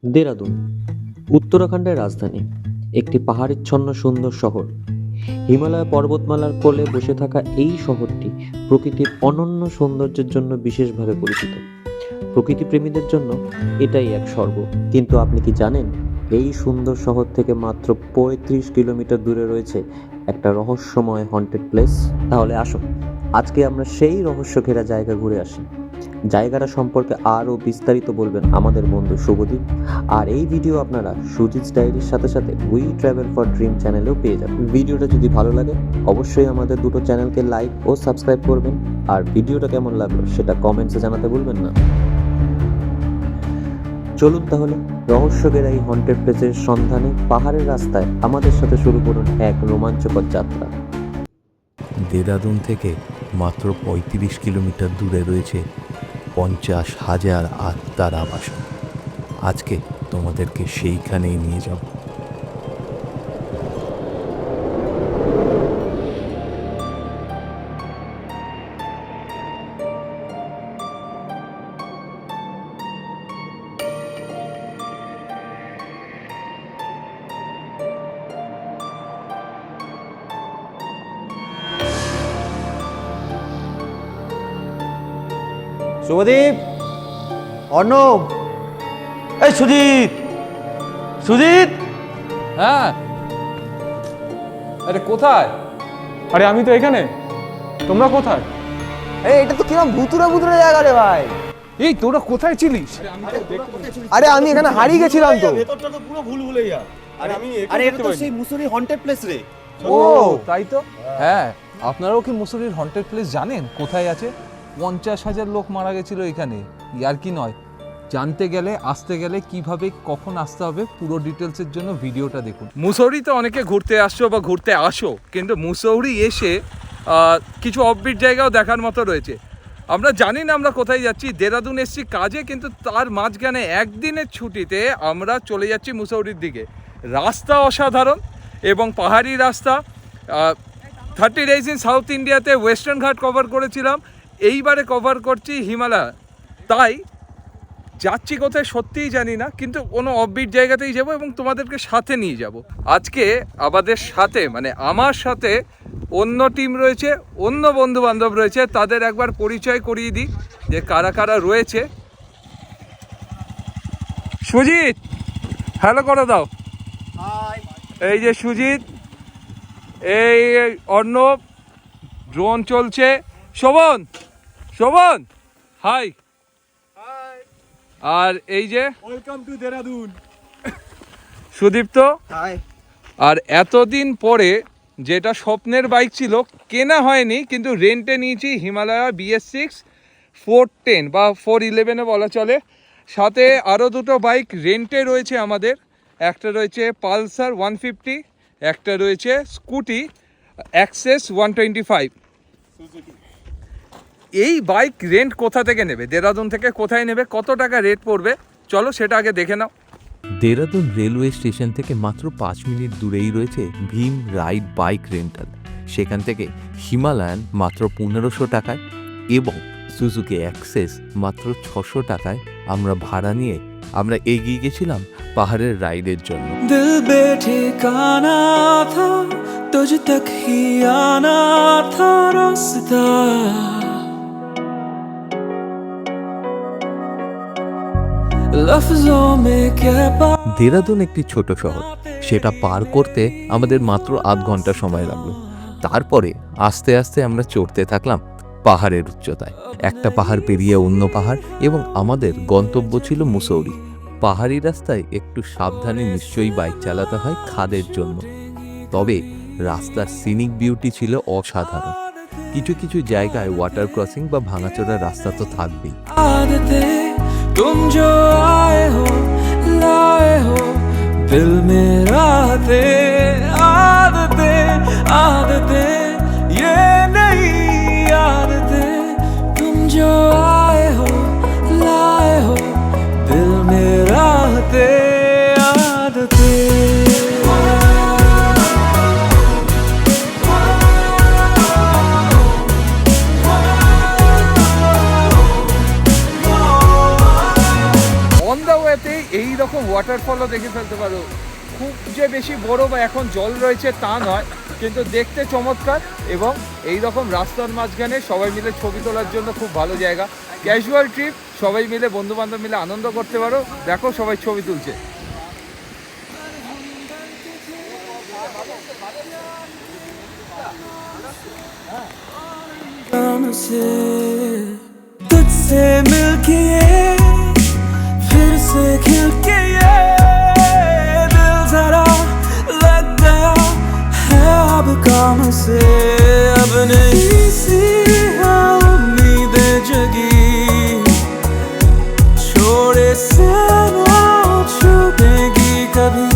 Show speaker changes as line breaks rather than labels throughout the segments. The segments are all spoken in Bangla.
দেরাদুন উত্তরাখণ্ডের রাজধানী, একটি পাহাড়াচ্ছন্ন সুন্দর শহর। হিমালয় পর্বতমালার কোলে বসে থাকা এই শহরটি প্রকৃতির অনন্য সৌন্দর্যের জন্য বিশেষভাবে পরিচিত। প্রকৃতিপ্রেমীদের জন্য এটাই এক স্বর্গ। কিন্তু আপনি কি জানেন, এই সুন্দর শহর থেকে মাত্র ৩৫ কিলোমিটার দূরে রয়েছে একটা রহস্যময় হন্টেড প্লেস? তাহলে আসুন আজকে আমরা সেই রহস্য ঘেরা জায়গা ঘুরে আসি। জায়গাটা সম্পর্কে আরও বিস্তারিত বলবেন আমাদের বন্ধু শুভদীপ। আর এই ভিডিও আপনারা সুজিতস ডায়েরির সাথে সাথে উই ট্রাভেল ফর ড্রিম চ্যানেলেও পেয়ে যাবেন। ভিডিওটা যদি ভালো লাগে অবশ্যই আমাদের দুটো চ্যানেলকে লাইক ও সাবস্ক্রাইব করবেন। আর ভিডিওটা কেমন লাগলো সেটা কমেন্টসে জানাতে ভুলবেন না। চলুন তাহলে রহস্য ঘেরা এই হন্টেড প্লেসের সন্ধানে পাহাড়ের রাস্তায় আমাদের সাথে শুরু করুন এক রোমাঞ্চকর যাত্রা।
দেরাদুন থেকে মাত্র ৩৫ কিলোমিটার দূরে রয়েছে ৫০,০০০ আত্মার আবাসন। আজকে তোমাদেরকে সেইখানেই নিয়ে যাব।
শুভদীপ, অর্ণব, এই সুজিত, সুজিত।
হ্যাঁ, আরে কোথায়?
আরে আমি তো এখানে, তোমরা কোথায়?
এই এটা তো কিরকম ভুতুরে ভুতুরে জায়গা রে ভাই।
এই তোরা কোথায় ছিলিস?
আরে আমি এখানে হারিয়ে গেছিলাম তো।
ভেতরটা তো পুরো ভুলভুলাইয়া।
আরে
এটা তো সেই মুসুরি হন্টেড প্লেস রে।
ও তাই তো। হ্যাঁ, আপনারাও কি মুসুরির হন্টেড প্লেস জানেন কোথায় আছে? ৫০,০০০ লোক মারা গেছিল এখানে, ইয়ার কি নয়। জানতে গেলে, আসতে গেলে কিভাবে কখন আসতে হবে পুরো ডিটেলসের জন্য ভিডিওটা দেখুন। মুসৌরিতে অনেকে ঘুরতে আসছো বা ঘুরতে আসো, কিন্তু মুসৌরি এসে কিছু অফবিট জায়গাও দেখার মতো রয়েছে। আমরা জানি না আমরা কোথায় যাচ্ছি। দেরাদুন এসছি কাজে, কিন্তু তার মাঝখানে একদিনের ছুটিতে আমরা চলে যাচ্ছি মুসৌরির দিকে। রাস্তা অসাধারণ এবং পাহাড়ি রাস্তা। 30 ডেজ ইন সাউথ ইন্ডিয়াতে ওয়েস্টার্ন ঘাট কভার করেছিলাম, এইবারে কভার করছি হিমালয়। তাই যাচ্ছি কোথায় সত্যিই জানি না, কিন্তু কোনো অফবিট জায়গাতেই যাব এবং তোমাদেরকে সাথে নিয়ে যাব। আজকে আমাদের সাথে, মানে আমার সাথে অন্য টিম রয়েছে, অন্য বন্ধু বান্ধব রয়েছে। তাদের একবার পরিচয় করিয়ে দিই যে কারা কারা রয়েছে। সুজিত, হ্যালো করে দাও। এই যে সুজিত, এই অর্ণব, ড্রোন চলছে। শোভন, শোভন হাই। আর এই যে
welcome to Dehradun.
Sudipta.
Hi.
আর এতদিন পরে যেটা স্বপ্নের বাইক ছিল, কেনা হয়নি কিন্তু রেন্টে নিয়েছি, হিমালয়া BS6 410 বা 411 বলা চলে। সাথে আরও দুটো বাইক রেন্টে রয়েছে আমাদের। একটা রয়েছে পালসার 150, একটা রয়েছে স্কুটি অ্যাক্সেস 125। এই বাইক রেন্ট কোথা থেকে নেবে, দেরাদুন থেকে কোথায় নেবে, কত টাকা রেট পড়বে, চলো সেটা আগে দেখে নাও।
দেরাদুন রেলওয়ে স্টেশন থেকে মাত্র ৫ মিনিট দূরেই রয়েছে ভীম রাইড বাইক রেন্টাল। সেখান থেকে হিমালয়ান মাত্র ১৫০০ টাকায় এবং সুজুকি অ্যাক্সেস মাত্র ৬০০ টাকায় আমরা ভাড়া নিয়ে আমরা এগিয়ে গেছিলাম পাহাড়ের রাইডের জন্য।
दिल बेठिकाना था, तुझ तक ही आना था रास्ता। लफ्जों में क्या
দেরাদুন একটি ছোট শহর, সেটা পার করতে আমাদের মাত্র আধ ঘন্টা সময় লাগলো। তারপরে আস্তে আস্তে আমরা চড়তে থাকলাম পাহাড়ের উচ্চতায়। একটা পাহাড় পেরিয়ে অন্য পাহাড় এবং আমাদের গন্তব্য ছিল মুসৌরি। পাহাড়ি রাস্তায় একটু সাবধানে নিশ্চয়ই বাইক চালাতে হয় খাদের জন্য, তবে রাস্তার সিনিক বিউটি ছিল অসাধারণ। কিছু কিছু জায়গায় ওয়াটার ক্রসিং বা ভাঙাচোরা রাস্তা তো থাকবেই।
आदतें तुम जो आए हो लाए हो दिल में रातें। आदतें आदतें ये नहीं आदतें तुम जो आए हो लाए हो दिल में रातें। आदतें
ওয়াটারফলও দেখে ফেলতে পারো। খুব যে বেশি বড় বা এখন জল রয়েছে তা নয়, কিন্তু দেখতে চমৎকার, এবং এই রকম রাস্তার মাঝখানে সবাই মিলে ছবি তোলার জন্য খুব ভালো জায়গা। ক্যাজুয়াল ট্রিপ, সবাই মিলে বন্ধুবান্ধব মিলে আনন্দ করতে পারো। দেখো সবাই ছবি তুলছে।
से तुझसे मिलके ये फिर से खिल के ये दिल जरा लग गया है अब काम से, अब नहीं सी है उम्मीदें जगी, छोड़े से ना छूटेगी कभी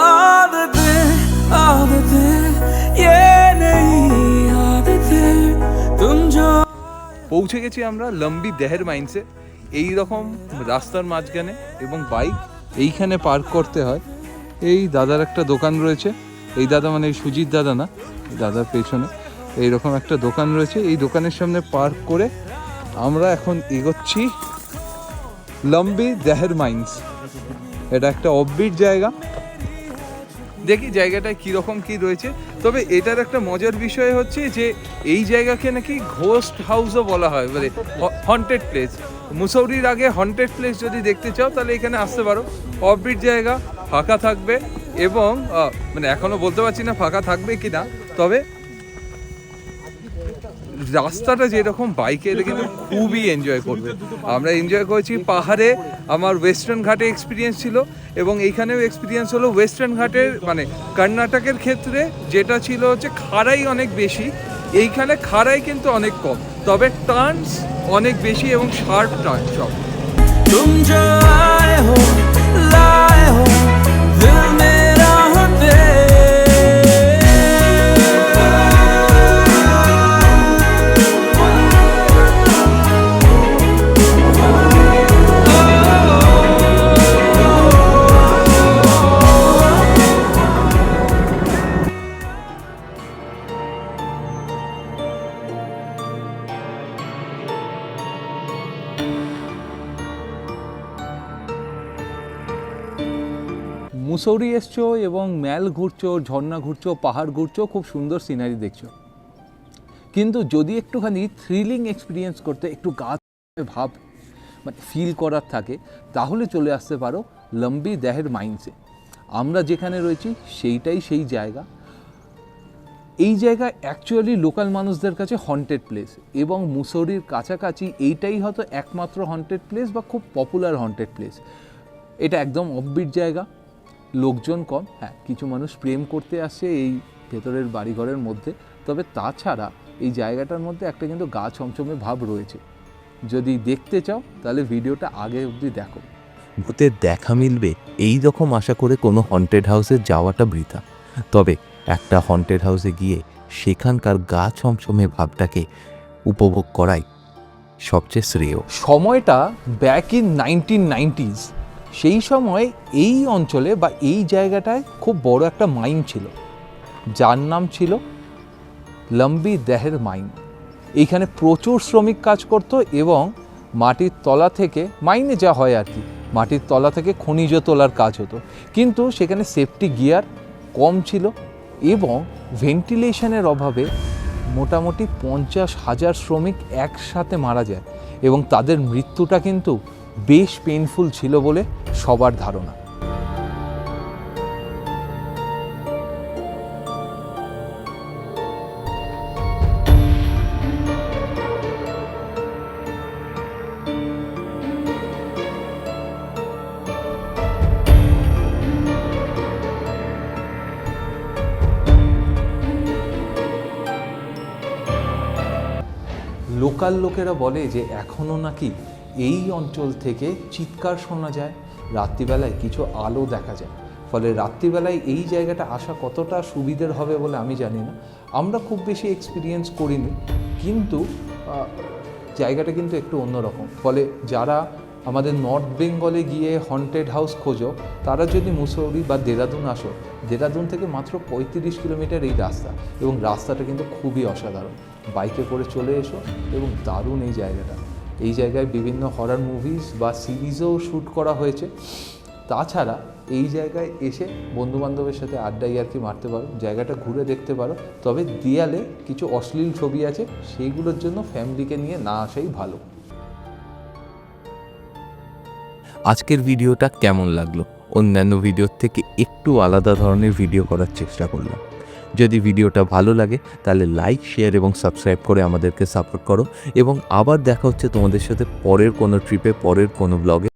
आदतें आदतें ये
পৌঁছে গেছি আমরা লম্বি দেহের মাইন্সে। এই রকম রাস্তার মাঝখানে এবং বাইক এইখানে পার্ক করতে হয়। এই দাদার একটা দোকান রয়েছে, এই দাদা মানে এই সুজিত দাদা না, এই দাদার পেছনে এইরকম একটা দোকান রয়েছে। এই দোকানের সামনে পার্ক করে আমরা এখন এগোচ্ছি লম্বি দেহের মাইন্স। এটা একটা অফবিট জায়গা, দেখি জায়গাটায় কীরকম কী রয়েছে। তবে এটার একটা মজার বিষয় হচ্ছে যে এই জায়গাকে নাকি ঘোস্ট হাউসও বলা হয়, মানে হন্টেড প্লেস। মুসৌরির আগে হন্টেড প্লেস যদি দেখতে চাও তাহলে এখানে আসতে পারো। অফবিট জায়গা, ফাঁকা থাকবে, এবং মানে এখনও বলতে পারছি না ফাঁকা থাকবে কি না, তবে রাস্তাটা যেরকম বাইকে এটা কিন্তু খুবই এনজয় করবে। আমরা এনজয় করেছি পাহাড়ে, আমার ওয়েস্টার্ন ঘাটে এক্সপিরিয়েন্স ছিল, এবং এইখানেও এক্সপিরিয়েন্স হলো ওয়েস্টার্ন ঘাটের, মানে কর্ণাটকের ক্ষেত্রে যেটা ছিল হচ্ছে খাড়াই অনেক বেশি, এইখানে খাড়াই কিন্তু অনেক কম, তবে টার্নস অনেক বেশি এবং শার্প টার্ন সব।
तुम जो आए हो लाए हो दिल मेरा दे,
মুসৌরি এসছো এবং ম্যাল ঘুরছো, ঝর্ণা ঘুরছো, পাহাড় ঘুরছো, খুব সুন্দর সিনারি দেখছো, কিন্তু যদি একটুখানি থ্রিলিং এক্সপিরিয়েন্স করতে, একটু গা ভাব মানে ফিল করার থাকে, তাহলে চলে আসতে পারো লম্বি দেহের মাইন্সে। আমরা যেখানে রয়েছি সেইটাই সেই জায়গা। এই জায়গা অ্যাকচুয়ালি লোকাল মানুষদের কাছে হন্টেড প্লেস, এবং মুসৌরির কাছাকাছি এইটাই হয়তো একমাত্র হন্টেড প্লেস বা খুব পপুলার হন্টেড প্লেস। এটা একদম অফবিট জায়গা, লোকজন কম। হ্যাঁ, কিছু মানুষ প্রেম করতে আসে এই ভেতরের বাড়িঘরের মধ্যে, তবে তাছাড়া এই জায়গাটার মধ্যে একটা কিন্তু গা ছমছমে ভাব রয়েছে। যদি দেখতে চাও তাহলে ভিডিওটা আগে অবধি দেখো।
ভূতের দেখা মিলবে এই রকম আশা করে কোনো হন্টেড হাউসে যাওয়াটা বৃথা। তবে একটা হন্টেড হাউসে গিয়ে সেখানকার গা ছমছমে ভাবটাকে উপভোগ করাই সবচেয়ে শ্রেয়।
সময়টা ব্যাক ইন 1990s। সেই সময় এই অঞ্চলে বা এই জায়গাটায় খুব বড় একটা মাইন ছিল, যার নাম ছিল লম্বি দেহের মাইন। এইখানে প্রচুর শ্রমিক কাজ করতো, এবং মাটির তলা থেকে, মাইনে যা হয় আর কি, মাটির তলা থেকে খনিজ তোলার কাজ হতো, কিন্তু সেখানে সেফটি গিয়ার কম ছিল, এবং ভেন্টিলেশনের অভাবে মোটামুটি 50,000 শ্রমিক একসাথে মারা যায়, এবং তাদের মৃত্যুটা কিন্তু বেশ পেইনফুল ছিল বলে সবার ধারণা। লোকাল লোকেরা বলে যে এখনও নাকি এই অঞ্চল থেকে চিৎকার শোনা যায়, রাত্রিবেলায় কিছু আলো দেখা যায়। ফলে রাত্রিবেলায় এই জায়গাটা আসা কতটা সুবিধের হবে বলে আমি জানি না, আমরা খুব বেশি এক্সপিরিয়েন্স করিনি, কিন্তু জায়গাটা কিন্তু একটু অন্যরকম। ফলে যারা আমাদের নর্থ বেঙ্গলে গিয়ে হন্টেড হাউস খোঁজো, তারা যদি মুসৌরি বা দেরাদুন আসো, দেরাদুন থেকে মাত্র 35 কিলোমিটার এই রাস্তা, এবং রাস্তাটা কিন্তু খুবই অসাধারণ। বাইকে করে চলে এসো, এবং দারুণ এই জায়গাটা। এই জায়গায় বিভিন্ন হরর মুভিজ বা সিরিজও শ্যুট করা হয়েছে। তাছাড়া এই জায়গায় এসে বন্ধুবান্ধবের সাথে আড্ডা ইয়ার্কি মারতে পারো, জায়গাটা ঘুরে দেখতে পারো। তবে দেয়ালে কিছু অশ্লীল ছবি আছে, সেইগুলোর জন্য ফ্যামিলিকে নিয়ে না আসাই ভালো।
আজকের ভিডিওটা কেমন লাগলো? অন্যান্য ভিডিওর থেকে একটু আলাদা ধরনের ভিডিও করার চেষ্টা করলাম। যদি ভিডিওটা ভালো লাগে তাহলে লাইক, শেয়ার এবং সাবস্ক্রাইব করে আমাদেরকে সাপোর্ট করো, এবং আবার দেখা হচ্ছে তোমাদের সাথে পরের কোনো ট্রিপে, পরের কোনো ব্লগে।